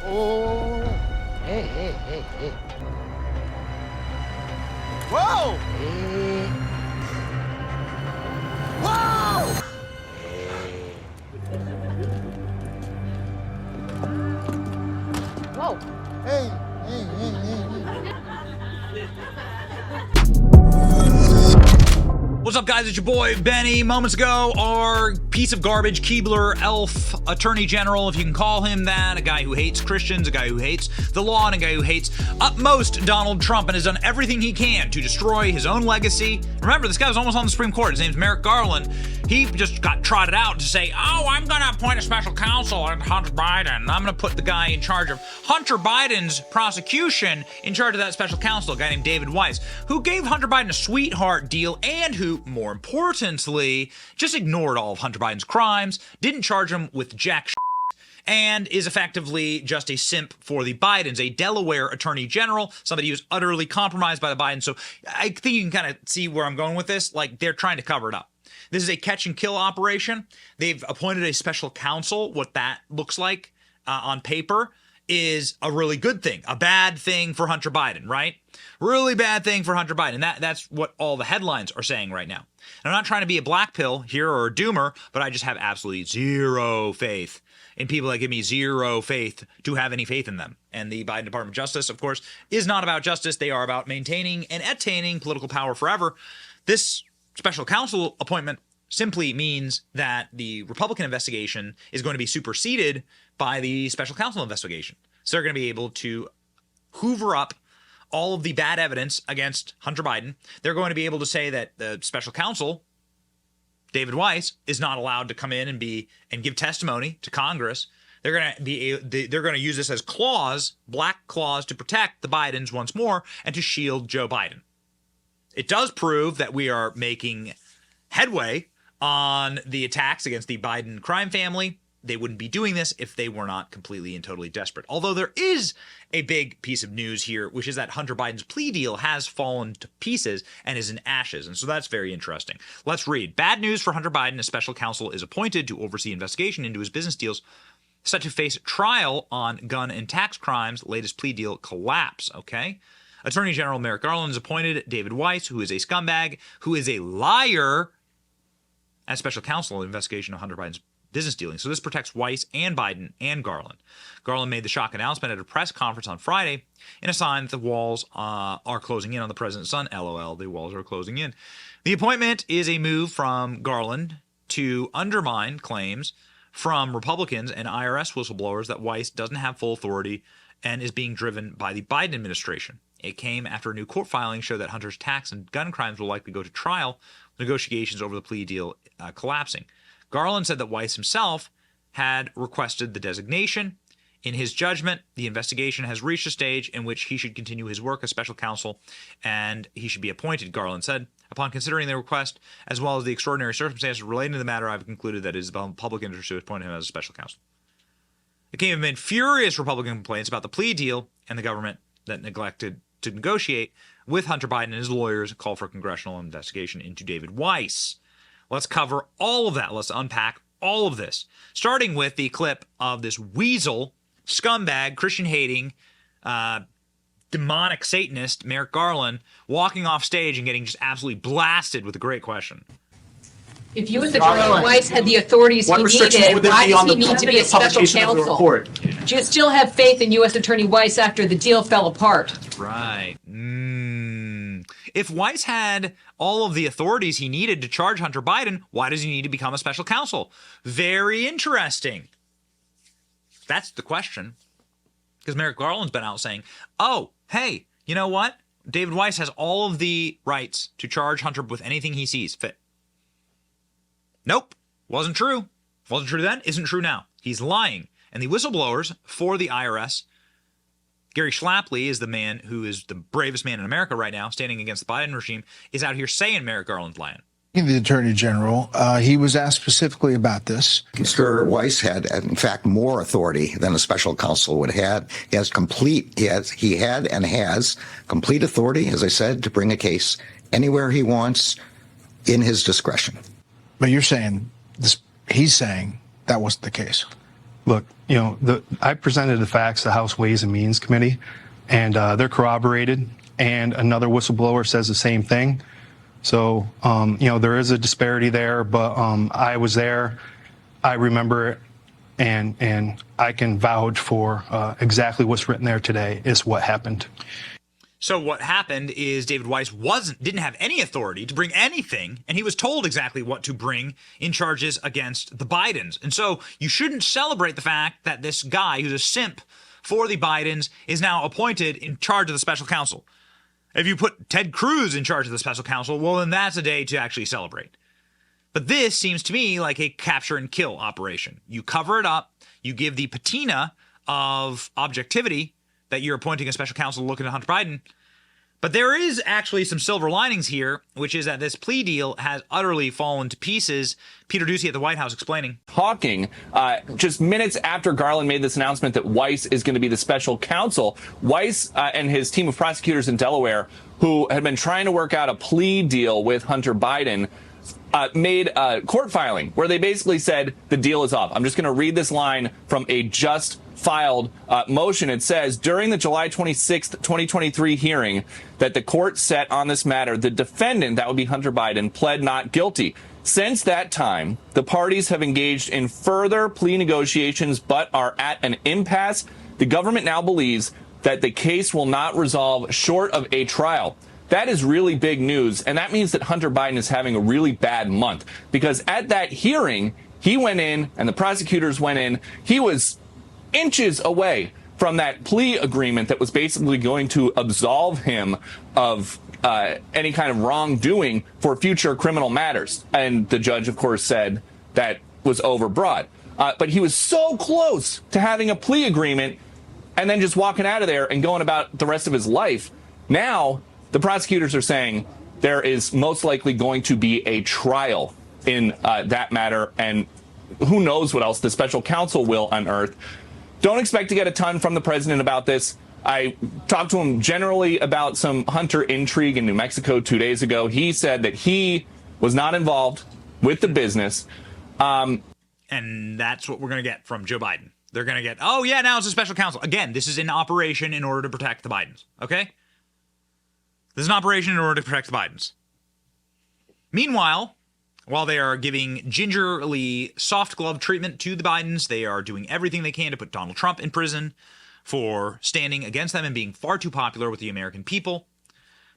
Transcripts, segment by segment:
Oh, hey. Whoa! Hey. Whoa! Whoa! Hey. What's up, guys? It's your boy, Benny. Moments ago, our piece of garbage, Keebler, elf, attorney general, if you can call him that, a guy who hates Christians, a guy who hates the law, and a guy who hates utmost Donald Trump and has done everything he can to destroy his own legacy. Remember, this guy was almost on the Supreme Court. His name's Merrick Garland. He just got trotted out to say, oh, I'm going to appoint a special counsel on Hunter Biden. I'm going to put the guy in charge of Hunter Biden's prosecution in charge of that special counsel, a guy named David Weiss, who gave Hunter Biden a sweetheart deal and who, more importantly, just ignored all of Hunter Biden's crimes, didn't charge him with jack shit, and is effectively just a simp for the Bidens, a Delaware attorney general, somebody who's utterly compromised by the Bidens. So I think you can kind of see where I'm going with this. Like, they're trying to cover it up. This is a catch and kill operation. They've appointed a special counsel. What that looks like on paper is a really good thing, a bad thing for Hunter Biden, right? Really bad thing for Hunter Biden. That's what all the headlines are saying right now. And I'm not trying to be a black pill here or a doomer, but I just have absolutely zero faith in people that give me zero faith to have any faith in them. And the Biden Department of Justice, of course, is not about justice. They are about maintaining and attaining political power forever. This special counsel appointment simply means that the Republican investigation is going to be superseded by the special counsel investigation. So they're going to be able to hoover up all of the bad evidence against Hunter Biden. They're going to be able to say that the special counsel, David Weiss, is not allowed to come in and give testimony to Congress. They're going to use this as black clause to protect the Bidens once more and to shield Joe Biden. It does prove that we are making headway on the attacks against the Biden crime family. They wouldn't be doing this if they were not completely and totally desperate. Although there is a big piece of news here, which is that Hunter Biden's plea deal has fallen to pieces and is in ashes. And so that's very interesting. Let's read. Bad news for Hunter Biden. A special counsel is appointed to oversee investigation into his business deals set to face trial on gun and tax crimes. Latest plea deal collapse. Okay. Attorney General Merrick Garland has appointed David Weiss, who is a scumbag, who is a liar, as special counsel in investigation of Hunter Biden's business dealings. So this protects Weiss and Biden and Garland. Garland made the shock announcement at a press conference on Friday in a sign that the walls are closing in on the president's son. LOL, the walls are closing in. The appointment is a move from Garland to undermine claims from Republicans and IRS whistleblowers that Weiss doesn't have full authority and is being driven by the Biden administration. It came after a new court filing showed that Hunter's tax and gun crimes will likely go to trial, negotiations over the plea deal collapsing. Garland said that Weiss himself had requested the designation. In his judgment, the investigation has reached a stage in which he should continue his work as special counsel and he should be appointed, Garland said. Upon considering the request, as well as the extraordinary circumstances relating to the matter, I've concluded that it is the public interest to appoint him as a special counsel. It came amid furious Republican complaints about the plea deal and the government that neglected to negotiate with Hunter Biden and his lawyers call for a congressional investigation into David Weiss. Let's cover all of that. Let's unpack all of this, starting with the clip of this weasel, scumbag, Christian-hating, demonic Satanist, Merrick Garland, walking off stage and getting just absolutely blasted with a great question. If U.S. Attorney Weiss had the authorities he needed, why does he need to be a special counsel? Do you still have faith in U.S. Attorney Weiss after the deal fell apart? Right. If Weiss had all of the authorities he needed to charge Hunter Biden, why does he need to become a special counsel? Very interesting. That's the question. Because Merrick Garland's been out saying, oh, hey, you know what? David Weiss has all of the rights to charge Hunter with anything he sees fit. Nope. Wasn't true. Wasn't true then. Isn't true now. He's lying. And the whistleblowers for the IRS, Gary Schlafly is the man who is the bravest man in America right now, standing against the Biden regime, is out here saying Merrick Garland's lying. The Attorney General, he was asked specifically about this. Mr. Weiss had, in fact, more authority than a special counsel would have. He had and has complete authority, as I said, to bring a case anywhere he wants in his discretion. But you're saying this, he's saying that wasn't the case. Look, I presented the facts to the House Ways and Means Committee, and they're corroborated, and another whistleblower says the same thing. So, there is a disparity there, but I was there, I remember it, and I can vouch for exactly what's written there today is what happened. So what happened is David Weiss didn't have any authority to bring anything, and he was told exactly what to bring in charges against the Bidens. And so you shouldn't celebrate the fact that this guy who's a simp for the Bidens is now appointed in charge of the special counsel. If you put Ted Cruz in charge of the special counsel, well, then that's a day to actually celebrate. But this seems to me like a capture and kill operation. You cover it up, you give the patina of objectivity that you're appointing a special counsel to look into Hunter Biden. But there is actually some silver linings here, which is that this plea deal has utterly fallen to pieces. Peter Doocy at the White House explaining. Talking just minutes after Garland made this announcement that Weiss is going to be the special counsel, Weiss and his team of prosecutors in Delaware, who had been trying to work out a plea deal with Hunter Biden, made a court filing where they basically said the deal is off. I'm just going to read this line from a just filed motion. It says, during the July 26th, 2023 hearing that the court set on this matter, the defendant, that would be Hunter Biden, pled not guilty. Since that time, the parties have engaged in further plea negotiations but are at an impasse. The government now believes that the case will not resolve short of a trial. That is really big news, and that means that Hunter Biden is having a really bad month, because at that hearing, he went in and the prosecutors went in. He was inches away from that plea agreement that was basically going to absolve him of any kind of wrongdoing for future criminal matters. And the judge, of course, said that was overbroad. But he was so close to having a plea agreement and then just walking out of there and going about the rest of his life. Now, the prosecutors are saying there is most likely going to be a trial in that matter, and who knows what else the special counsel will unearth. Don't expect to get a ton from the president about this. I talked to him generally about some Hunter intrigue in New Mexico 2 days ago. He said that he was not involved with the business. And that's what we're going to get from Joe Biden. They're going to get, oh, yeah, now it's a special counsel. Again, this is an operation in order to protect the Bidens, okay? This is an operation in order to protect the Bidens. Meanwhile, while they are giving gingerly soft glove treatment to the Bidens, they are doing everything they can to put Donald Trump in prison for standing against them and being far too popular with the American people.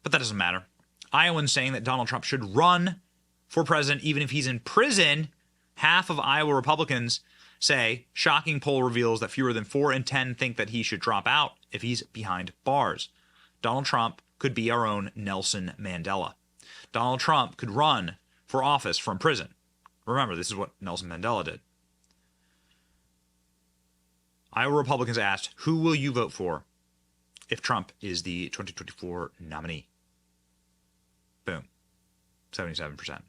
But that doesn't matter. Iowans saying that Donald Trump should run for president even if he's in prison. Half of Iowa Republicans say shocking poll reveals that fewer than 4 in 10 think that he should drop out if he's behind bars. Donald Trump could be our own Nelson Mandela. Donald Trump could run for office from prison. Remember, this is what Nelson Mandela did. Iowa Republicans asked, who will you vote for if Trump is the 2024 nominee? Boom. 77%.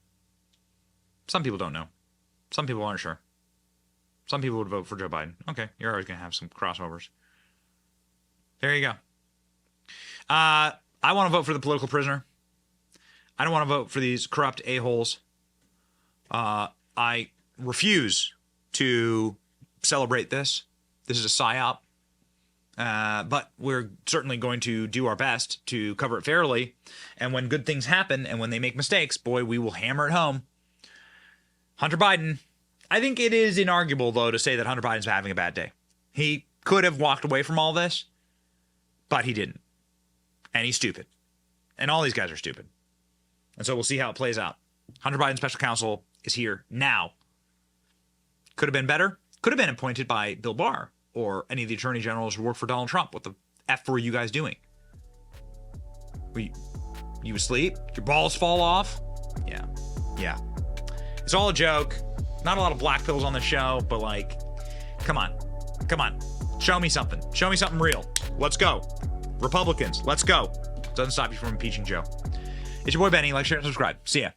Some people don't know. Some people aren't sure. Some people would vote for Joe Biden. Okay, you're always going to have some crossovers. There you go. I want to vote for the political prisoner. I don't want to vote for these corrupt a-holes. I refuse to celebrate this. This is a psyop. But we're certainly going to do our best to cover it fairly. And when good things happen and when they make mistakes, boy, we will hammer it home. Hunter Biden, I think it is inarguable, though, to say that Hunter Biden's having a bad day. He could have walked away from all this, but he didn't. And he's stupid. And all these guys are stupid. And so we'll see how it plays out. Hunter Biden's special counsel is here now. Could have been better. Could have been appointed by Bill Barr or any of the attorney generals who work for Donald Trump. What the F were you guys doing? You asleep? Your balls fall off? Yeah. It's all a joke. Not a lot of black pills on the show, but like, come on. Show me something. Show me something real. Let's go. Republicans, let's go. Doesn't stop you from impeaching Joe. It's your boy Benny. Like, share, and subscribe. See ya.